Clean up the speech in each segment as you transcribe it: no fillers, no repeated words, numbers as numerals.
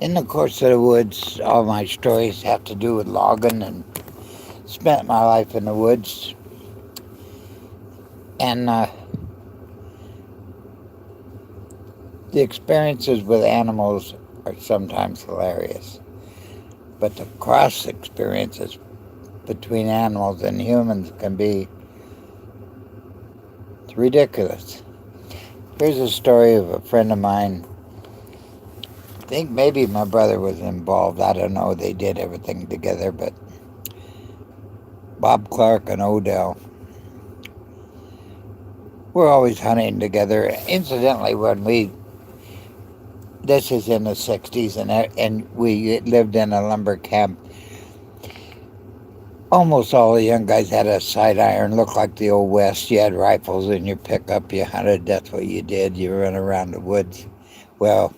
In the course of the woods, all my stories have to do with logging and spent my life in the woods. And the experiences with animals are sometimes hilarious. But the cross experiences between animals and humans can be ridiculous. Here's a story of a friend of mine. I think maybe my brother was involved. I don't know. They did everything together, but Bob Clark and Odell were always hunting together. Incidentally, this is in the 60s, and we lived in a lumber camp. Almost all the young guys had a side iron, looked like the old West. You had rifles in your pickup, you hunted, that's what you did. You ran around the woods. Well,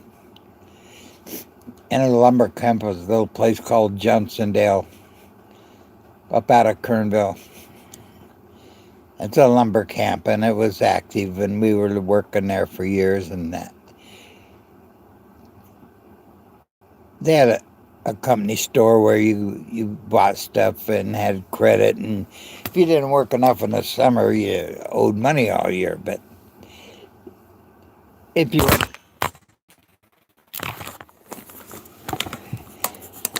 in a lumber camp was a little place called Johnsondale, up out of Kernville. It's a lumber camp, and it was active, and we were working there for years. And that they had a company store where you bought stuff and had credit, and if you didn't work enough in the summer, you owed money all year. But if you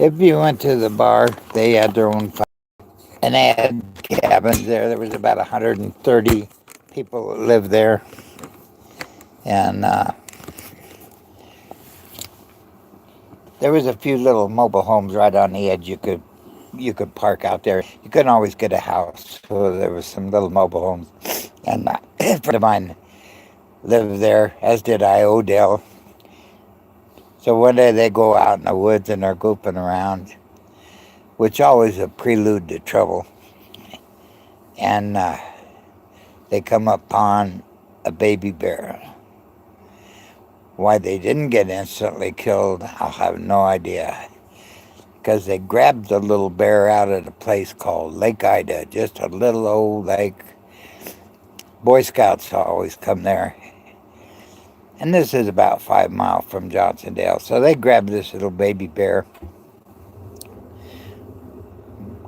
if you went to the bar, they had their own, and they had cabins there. There was about 130 people that lived there, and there was a few little mobile homes right on the edge. You could park out there. You couldn't always get a house, so there was some little mobile homes. And a friend of mine lived there, as did I, Odell. So one day they go out in the woods and they're goofing around, which always a prelude to trouble. And they come upon a baby bear. Why they didn't get instantly killed, I'll have no idea. Because they grabbed the little bear out at a place called Lake Ida, just a little old lake. Boy Scouts always come there. And this is about 5 miles from Johnsondale. So they grabbed this little baby bear,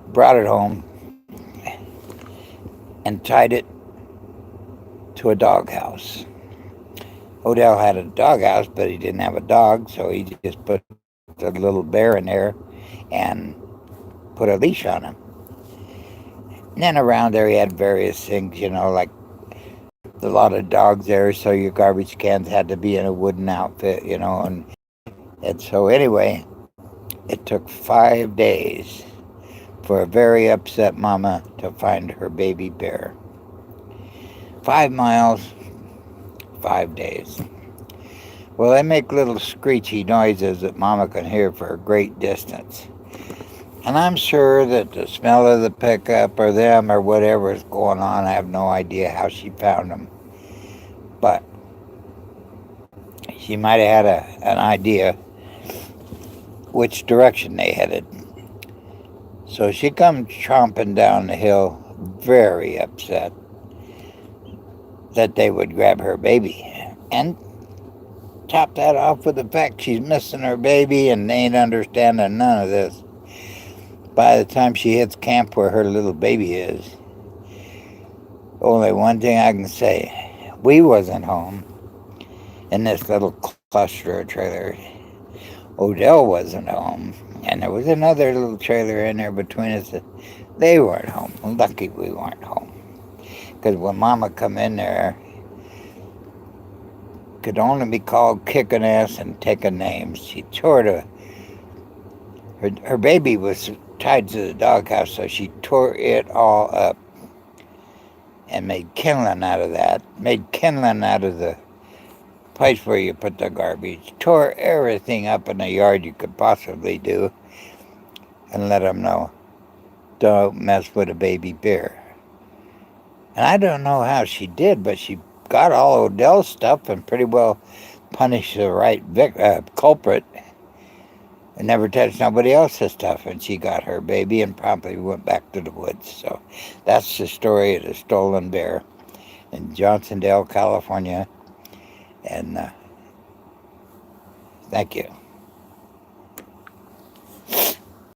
brought it home, and tied it to a doghouse. Odell had a doghouse, but he didn't have a dog, so he just put the little bear in there and put a leash on him. And then around there, he had various things, like a lot of dogs there, so your garbage cans had to be in a wooden outfit, and so anyway, it took 5 days for a very upset mama to find her baby bear. 5 miles, 5 days. Well, they make little screechy noises that mama can hear for a great distance. And I'm sure that the smell of the pickup or them or whatever is going on, I have no idea how she found them. But she might have had an idea which direction they headed. So she comes tromping down the hill, very upset that they would grab her baby. And top that off with the fact she's missing her baby and they ain't understanding none of this. By the time she hits camp where her little baby is, only one thing I can say, we wasn't home in this little cluster of trailers. Odell wasn't home, and there was another little trailer in there between us. They weren't home. Lucky we weren't home. Because when Mama come in there, could only be called kicking ass and taking names. She tore her baby was tied to the doghouse, so she tore it all up and made kindling out of that. Made kindling out of the place where you put the garbage. Tore everything up in the yard you could possibly do, and let them know, don't mess with a baby bear. And I don't know how she did, but she got all Odell's stuff and pretty well punished the right culprit and never touched nobody else's stuff. And she got her baby and promptly went back to the woods. So that's the story of the stolen bear in Johnsondale, California. And thank you.